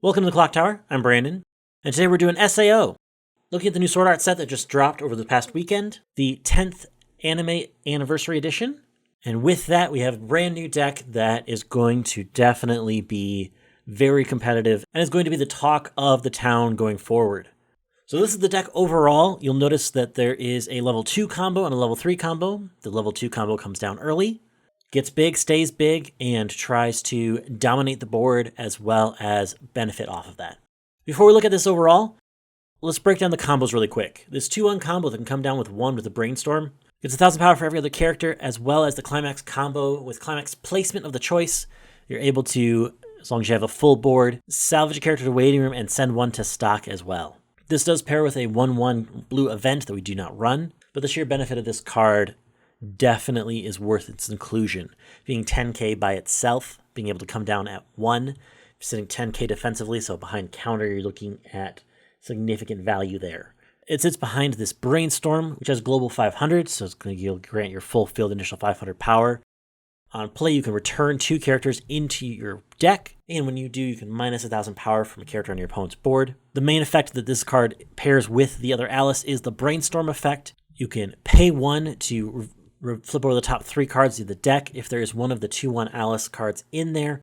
Welcome to the Clock Tower. I'm Brandon, and today we're doing SAO. Looking at the new Sword Art set that just dropped over the past weekend, the 10th Anime Anniversary Edition. And with that, we have a brand new deck that is going to definitely be very competitive and is going to be the talk of the town going forward. So this is the deck overall. You'll notice that there is a level 2 combo and a level 3 combo. The level 2 combo comes down early, gets big, stays big, and tries to dominate the board as well as benefit off of that. Before we look at this overall, let's break down the combos really quick. This 2-1 combo that can come down with 1 with the Brainstorm. Gets 1,000 power for every other character, as well as the Climax combo with Climax placement of the choice. You're able to, as long as you have a full board, salvage a character to Waiting Room and send one to stock as well. This does pair with a 1/1 blue event that we do not run, but the sheer benefit of this card definitely is worth its inclusion. Being 10k by itself, being able to come down at 1, sitting 10k defensively, so behind counter you're looking at significant value there. It sits behind this Brainstorm, which has global 500, so it's going to grant your full field initial 500 power. On play, you can return 2 characters into your deck, and when you do, you can minus 1,000 power from a character on your opponent's board. The main effect that this card pairs with the other Alice is the Brainstorm effect. You can pay 1 to flip over the top 3 cards of the deck. If there is one of the 2/1 Alice cards in there,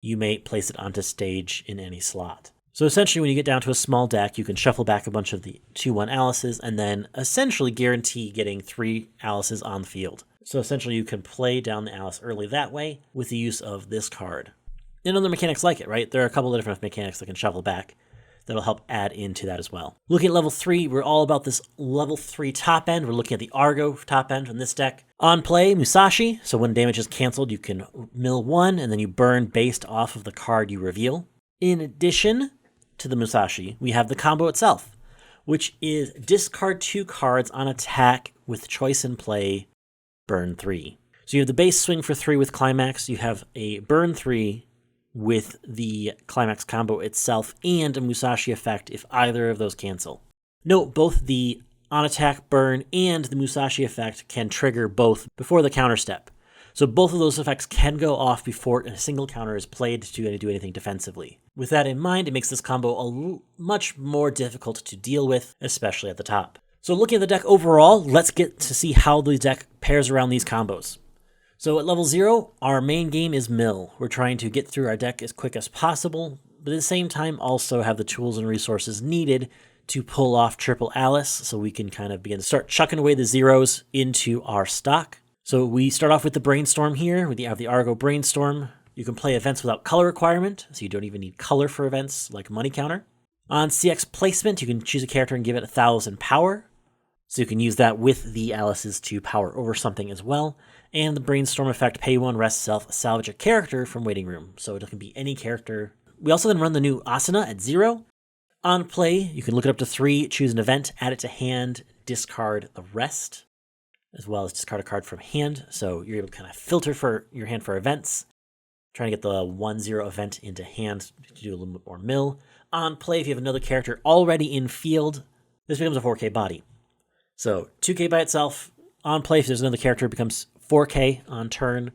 you may place it onto stage in any slot. So essentially, when you get down to a small deck, you can shuffle back a bunch of the 2/1 Alices and then essentially guarantee getting 3 Alices on the field. So essentially, you can play down the Alice early that way with the use of this card. And other mechanics like it, right? There are a couple of different mechanics that can shuffle back that'll help add into that as well. Looking at level 3, we're all about this level 3 top end. We're looking at the Argo top end from this deck. On play, Musashi. So when damage is canceled, you can mill 1, and then you burn based off of the card you reveal. In addition to the Musashi, we have the combo itself, which is discard 2 cards on attack with choice in play, burn 3. So you have the base swing for 3 with Climax. You have a burn 3 with the Climax combo itself and a Musashi effect if either of those cancel. Note, both the on-attack burn and the Musashi effect can trigger both before the counter step. So both of those effects can go off before a single counter is played to do anything defensively. With that in mind, it makes this combo much more difficult to deal with, especially at the top. So looking at the deck overall, let's get to see how the deck pairs around these combos. So at level 0, our main game is mill. We're trying to get through our deck as quick as possible, but at the same time also have the tools and resources needed to pull off triple Alice so we can kind of begin to start chucking away the zeros into our stock. So we start off with the Brainstorm here. We have the Argo Brainstorm. You can play events without color requirement, so you don't even need color for events like Money Counter. On CX placement, you can choose a character and give it 1,000 power. So you can use that with the Alices to power over something as well. And the Brainstorm effect, pay 1, rest self, salvage a character from Waiting Room. So it can be any character. We also then run the new Asana at 0. On play, you can look it up to 3, choose an event, add it to hand, discard the rest, as well as discard a card from hand. So you're able to kind of filter for your hand for events, trying to get the 1/0 event into hand to do a little bit more mill. On play, if you have another character already in field, this becomes a 4k body. So 2k by itself. On play, if there's another character, it becomes 4k on turn.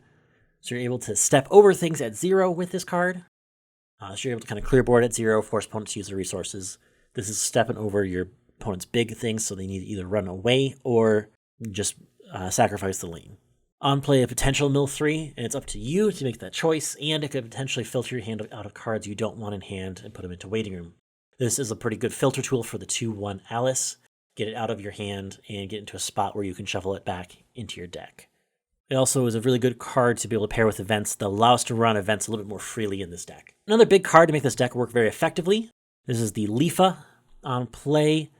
So you're able to step over things at 0 with this card. So you're able to kind of clear board at 0, force opponents to use the resources. This is stepping over your opponent's big things, so they need to either run away or just sacrifice the lane. On play, a potential mill 3, and it's up to you to make that choice, and it could potentially filter your hand out of cards you don't want in hand and put them into Waiting Room. This is a pretty good filter tool for the 2/1 Alice. Get it out of your hand and get into a spot where you can shuffle it back into your deck. It also is a really good card to be able to pair with events that allow us to run events a little bit more freely in this deck. Another big card to make this deck work very effectively. This is the Lifa. On play,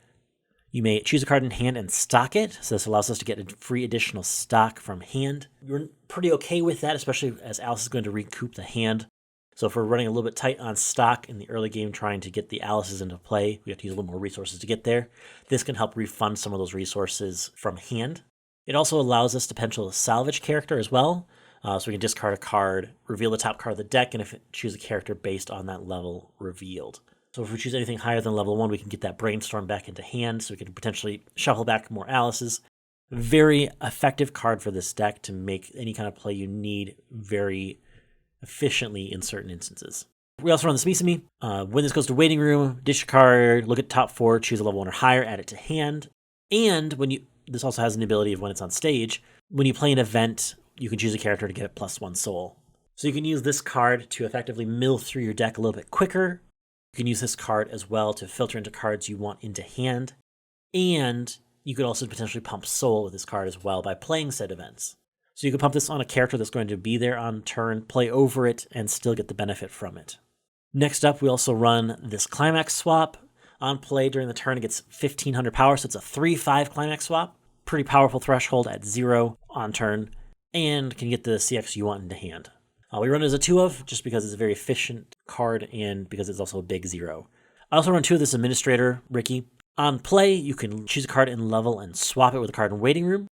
you may choose a card in hand and stock it. So this allows us to get a free additional stock from hand. We're pretty okay with that, especially as Alice is going to recoup the hand. So if we're running a little bit tight on stock in the early game trying to get the Alices into play, we have to use a little more resources to get there. This can help refund some of those resources from hand. It also allows us to potentially salvage character as well. So we can discard a card, reveal the top card of the deck, and choose a character based on that level revealed. So if we choose anything higher than level 1, we can get that Brainstorm back into hand, so we can potentially shuffle back more Alices. Very effective card for this deck to make any kind of play you need very efficiently in certain instances. We also run the Smisimi. When this goes to waiting room, dish a card, look at top 4, choose a level 1 or higher, add it to hand. And this also has an ability of when it's on stage, when you play an event, you can choose a character to get +1 soul. So you can use this card to effectively mill through your deck a little bit quicker. You can use this card as well to filter into cards you want into hand. And you could also potentially pump soul with this card as well by playing said events. So you can pump this on a character that's going to be there on turn, play over it, and still get the benefit from it. Next up, we also run this Climax swap. On play during the turn, it gets 1500 power, so it's a 3/5 Climax swap. Pretty powerful threshold at 0 on turn, and can get the CX you want into hand. We run it as a 2 of, just because it's a very efficient card and because it's also a big 0. I also run 2 of this Administrator, Ricky. On play, you can choose a card in level and swap it with a card in waiting room.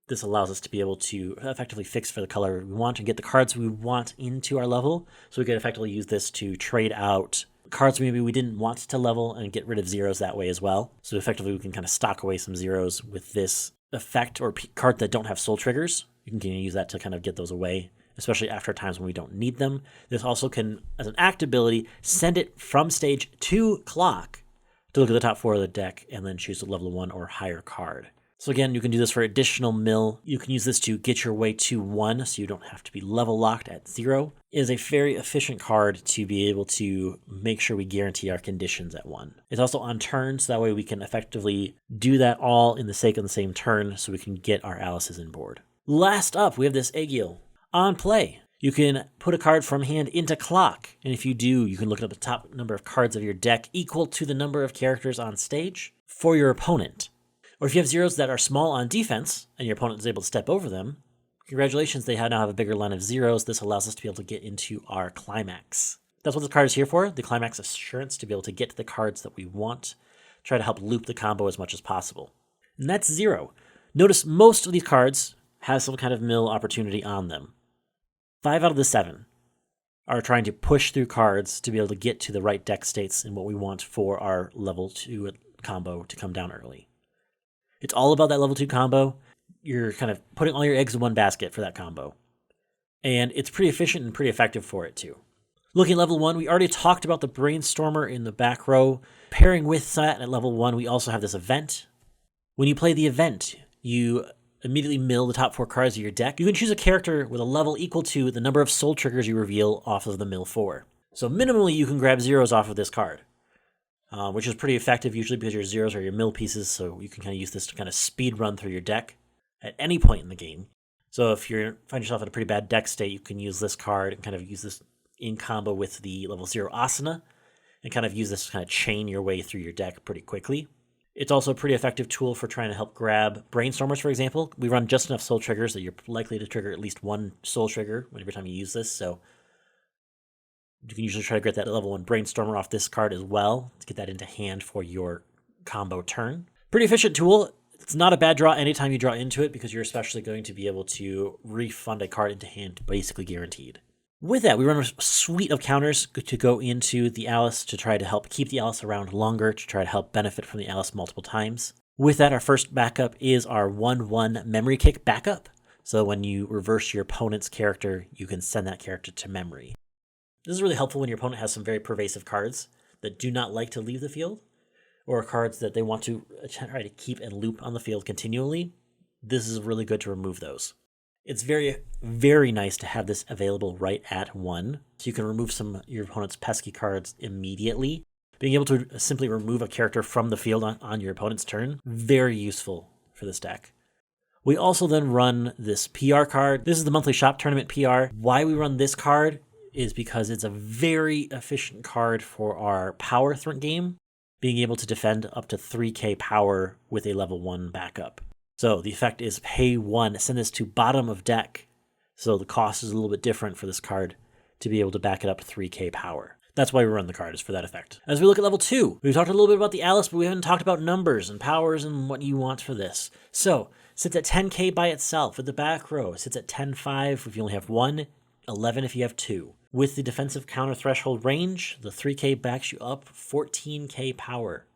This allows us to be able to effectively fix for the color we want and get the cards we want into our level. So we can effectively use this to trade out cards maybe we didn't want to level and get rid of zeros that way as well. So effectively we can kind of stock away some zeros with this effect or card that don't have soul triggers. You can use that to kind of get those away, especially after times when we don't need them. This also can, as an act ability, send it from stage to clock to look at the top 4 of the deck and then choose a level 1 or higher card. So again, you can do this for additional mill. You can use this to get your way to 1 so you don't have to be level locked at 0. It is a very efficient card to be able to make sure we guarantee our conditions at 1. It's also on turn, so that way we can effectively do that all in the sake of the same turn so we can get our Alice's in board. Last up, we have this Aegil. On play, you can put a card from hand into clock, and if you do, you can look at the top number of cards of your deck equal to the number of characters on stage for your opponent. Or if you have zeros that are small on defense, and your opponent is able to step over them, congratulations, they now have a bigger line of zeros. This allows us to be able to get into our Climax. That's what this card is here for, the Climax Assurance, to be able to get to the cards that we want, try to help loop the combo as much as possible. And that's 0. Notice most of these cards have some kind of mill opportunity on them. 5 out of the 7 are trying to push through cards to be able to get to the right deck states and what we want for our level 2 combo to come down early. It's all about that level 2 combo. You're kind of putting all your eggs in one basket for that combo. And it's pretty efficient and pretty effective for it too. Looking at level 1, we already talked about the Brainstormer in the back row. Pairing with that at level 1, we also have this event. When you play the event, you immediately mill the top 4 cards of your deck. You can choose a character with a level equal to the number of soul triggers you reveal off of the mill 4. So minimally, you can grab zeros off of this card. Which is pretty effective usually because your zeros are your mill pieces, so you can kind of use this to kind of speed run through your deck at any point in the game. So if you find yourself in a pretty bad deck state, you can use this card and kind of use this in combo with the level 0 Asana and kind of use this to kind of chain your way through your deck pretty quickly. It's also a pretty effective tool for trying to help grab Brainstormers, for example. We run just enough soul triggers that you're likely to trigger at least 1 soul trigger every time you use this, so you can usually try to get that level 1 Brainstormer off this card as well to get that into hand for your combo turn. Pretty efficient tool. It's not a bad draw anytime you draw into it because you're especially going to be able to refund a card into hand basically guaranteed. With that, we run a suite of counters to go into the Alice to try to help keep the Alice around longer, to try to help benefit from the Alice multiple times. With that, our first backup is our 1/1 Memory Kick backup. So when you reverse your opponent's character, you can send that character to memory. This is really helpful when your opponent has some very pervasive cards that do not like to leave the field, or cards that they want to try to keep and loop on the field continually. This is really good to remove those. It's very, very nice to have this available right at 1, so you can remove some of your opponent's pesky cards immediately. Being able to simply remove a character from the field on your opponent's turn, very useful for this deck. We also then run this PR card. This is the monthly shop tournament PR. Why we run this card is because it's a very efficient card for our power threat game, being able to defend up to 3k power with a level 1 backup. So the effect is pay 1, send this to bottom of deck. So the cost is a little bit different for this card to be able to back it up to 3k power. That's why we run the card, is for that effect. As we look at level 2, we've talked a little bit about the Alice, but we haven't talked about numbers and powers and what you want for this. So, sits at 10k by itself with the back row. It sits at 10-5 if you only have 1, 11 if you have 2. With the defensive counter threshold range, the 3k backs you up 14k power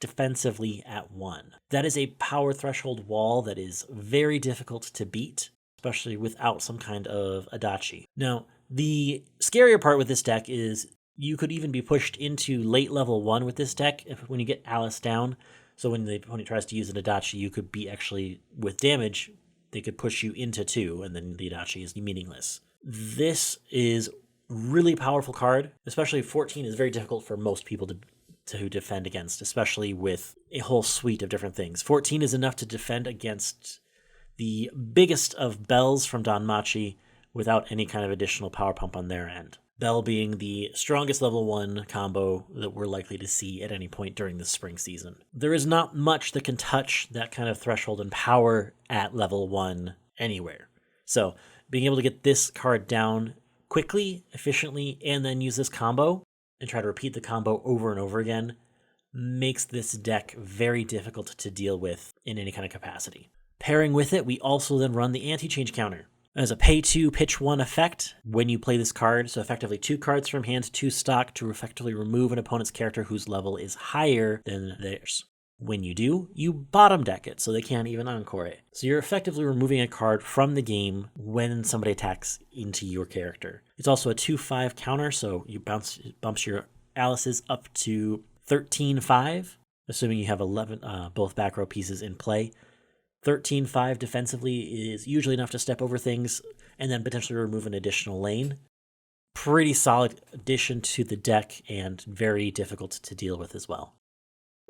defensively at 1. That is a power threshold wall that is very difficult to beat, especially without some kind of Adachi. Now, the scarier part with this deck is You could even be pushed into late level 1 with this deck when you get Alice down. So when the opponent tries to use an Adachi, you could be actually, with damage, they could push you into 2, and then the Adachi is meaningless. This is really powerful card, especially 14 is very difficult for most people to defend against, especially with a whole suite of different things. 14 is enough to defend against the biggest of Bells from Danmachi without any kind of additional power pump on their end. Bell being the strongest level 1 combo that we're likely to see at any point during this spring season. There is not much that can touch that kind of threshold and power at level 1 anywhere. So being able to get this card down quickly, efficiently, and then use this combo and try to repeat the combo over and over again makes this deck very difficult to deal with in any kind of capacity. Pairing with it, we also then run the anti-change counter. As a pay 2, pitch 1 effect when you play this card, so effectively 2 cards from hand to stock to effectively remove an opponent's character whose level is higher than theirs. When you do, you bottom deck it, so they can't even encore it. So you're effectively removing a card from the game when somebody attacks into your character. It's also a 2/5 counter, so you bumps your Alice's up to 13/5, assuming you have 11 both back row pieces in play. 13/5 defensively is usually enough to step over things and then potentially remove an additional lane. Pretty solid addition to the deck and very difficult to deal with as well,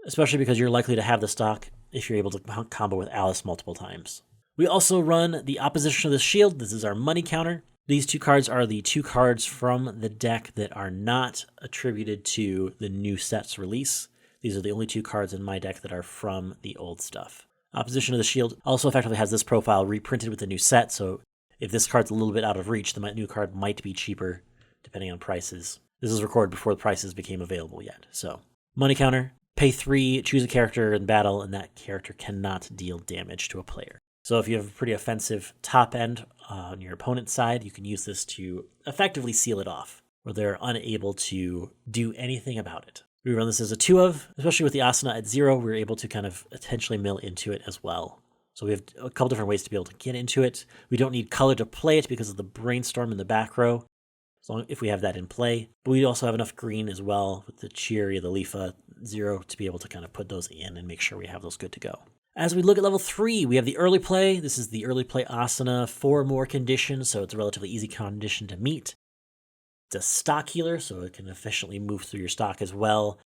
especially because you're likely to have the stock if you're able to combo with Alice multiple times. We also run the opposition of the shield. This is our money counter. These 2 cards are the 2 cards from the deck that are not attributed to the new set's release. These are the only 2 cards in my deck that are from the old stuff. Opposition of the Shield also effectively has this profile reprinted with the new set, so if this card's a little bit out of reach, the new card might be cheaper depending on prices. This is recorded before the prices became available yet. So, money counter, pay 3, choose a character in battle, and that character cannot deal damage to a player. So if you have a pretty offensive top end on your opponent's side, you can use this to effectively seal it off, where they're unable to do anything about it. We run this as a 2 of, especially with the Asana at 0, we're able to kind of potentially mill into it as well. So we have a couple different ways to be able to get into it. We don't need color to play it because of the Brainstorm in the back row, as long if we have that in play. But we also have enough green as well with the Cheery, the Leafa 0 to be able to kind of put those in and make sure we have those good to go. As we look at level 3, we have the early play. This is the early play Asana, 4 more conditions, so it's a relatively easy condition to meet. It's a stock healer, so it can efficiently move through your stock as well.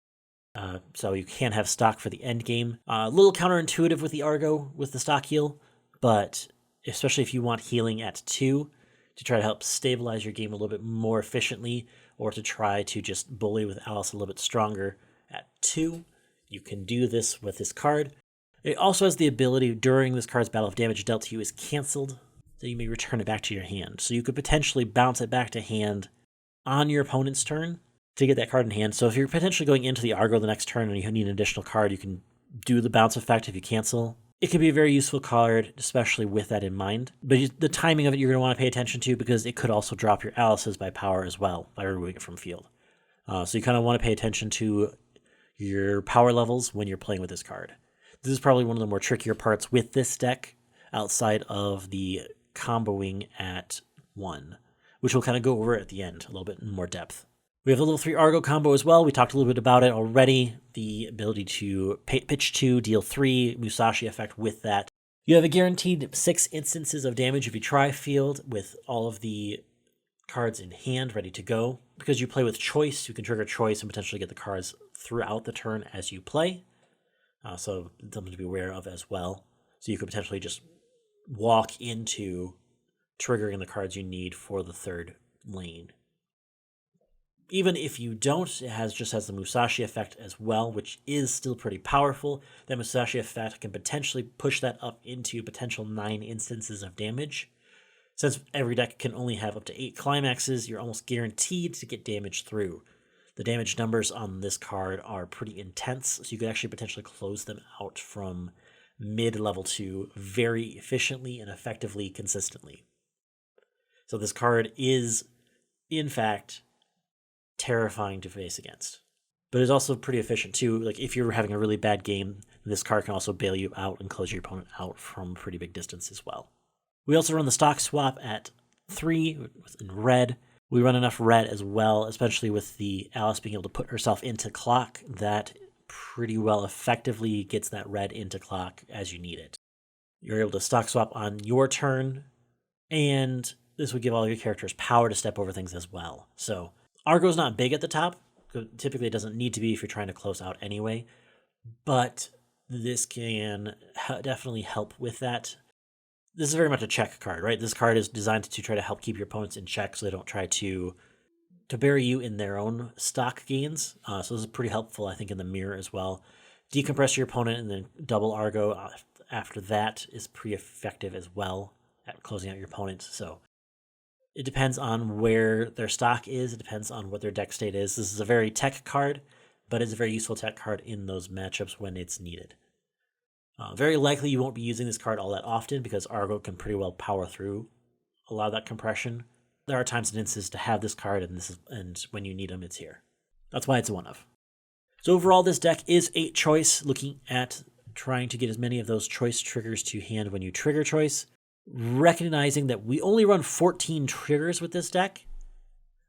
So you can have stock for the end game. A little counterintuitive with the Argo with the stock heal, but especially if you want healing at 2 to try to help stabilize your game a little bit more efficiently, or to try to just bully with Alice a little bit stronger at 2, you can do this with this card. It also has the ability during this card's battle, if damage dealt to you is canceled, that you may return it back to your hand. So you could potentially bounce it back to hand on your opponent's turn to get that card in hand. So if you're potentially going into the Argo the next turn and you need an additional card, you can do the bounce effect if you cancel. It can be a very useful card, especially with that in mind. But the timing of it you're going to want to pay attention to, because it could also drop your Alice's by power as well by removing it from field. So you kind of want to pay attention to your power levels when you're playing with this card. This is probably one of the more trickier parts with this deck outside of the comboing at 1, which we'll kind of go over at the end a little bit in more depth. We have the level 3 Argo combo as well. We talked a little bit about it already. The ability to pitch 2, deal 3, Musashi effect with that. You have a guaranteed 6 instances of damage if you try field with all of the cards in hand ready to go. Because you play with choice, you can trigger choice and potentially get the cards throughout the turn as you play. So something to be aware of as well. So you could potentially just walk into triggering the cards you need for the third lane. Even if you don't, it just has the Musashi effect as well, which is still pretty powerful. That Musashi effect can potentially push that up into potential 9 instances of damage. Since every deck can only have up to 8 climaxes, you're almost guaranteed to get damage through. The damage numbers on this card are pretty intense, so you could actually potentially close them out from mid-level 2 very efficiently and effectively consistently. So this card is, in fact, terrifying to face against. But it's also pretty efficient too. Like if you're having a really bad game, this card can also bail you out and close your opponent out from a pretty big distance as well. We also run the stock swap at 3 in red, We run enough red as well, especially with the Alice being able to put herself into clock. That pretty well effectively gets that red into clock as you need it. You're able to stock swap on your turn, and this would give all your characters power to step over things as well. So Argo's not big at the top. Typically it doesn't need to be if you're trying to close out anyway, but this can definitely help with that. This is very much a check card, right? This card is designed to try to help keep your opponents in check so they don't try to bury you in their own stock gains. So this is pretty helpful, I think, in the mirror as well. Decompress your opponent and then double Argo after that is pretty effective as well at closing out your opponent. So it depends on where their stock is. It depends on what their deck state is. This is a very tech card, but it's a very useful tech card in those matchups when it's needed. Very likely you won't be using this card all that often because Argo can pretty well power through a lot of that compression. There are times and instances to have this card, and when you need them, it's here. That's why it's a one of. So overall, this deck is 8 choice, looking at trying to get as many of those choice triggers to hand when you trigger choice, recognizing that we only run 14 triggers with this deck.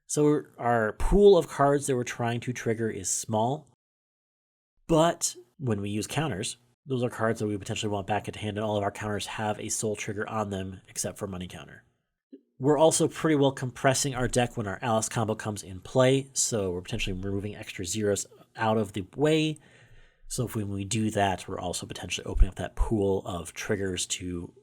So our pool of cards that we're trying to trigger is small, but when we use counters, those are cards that we potentially want back at hand, and all of our counters have a soul trigger on them except for money counter. We're also pretty well compressing our deck when our Alice combo comes in play, so we're potentially removing extra zeros out of the way. So when we do that, we're also potentially opening up that pool of triggers to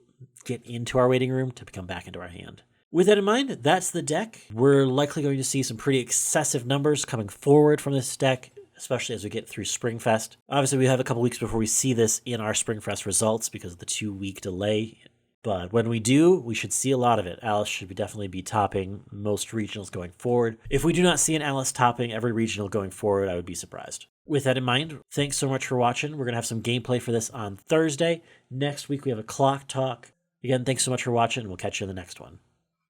get into our waiting room to come back into our hand. With that in mind, that's the deck. We're likely going to see some pretty excessive numbers coming forward from this deck, especially as we get through Springfest. Obviously, we have a couple weeks before we see this in our Springfest results because of the 2-week delay. But when we do, we should see a lot of it. Alice should definitely be topping most regionals going forward. If we do not see an Alice topping every regional going forward, I would be surprised. With that in mind, thanks so much for watching. We're going to have some gameplay for this on Thursday. Next week, we have a clock talk. Again, thanks so much for watching, and we'll catch you in the next one.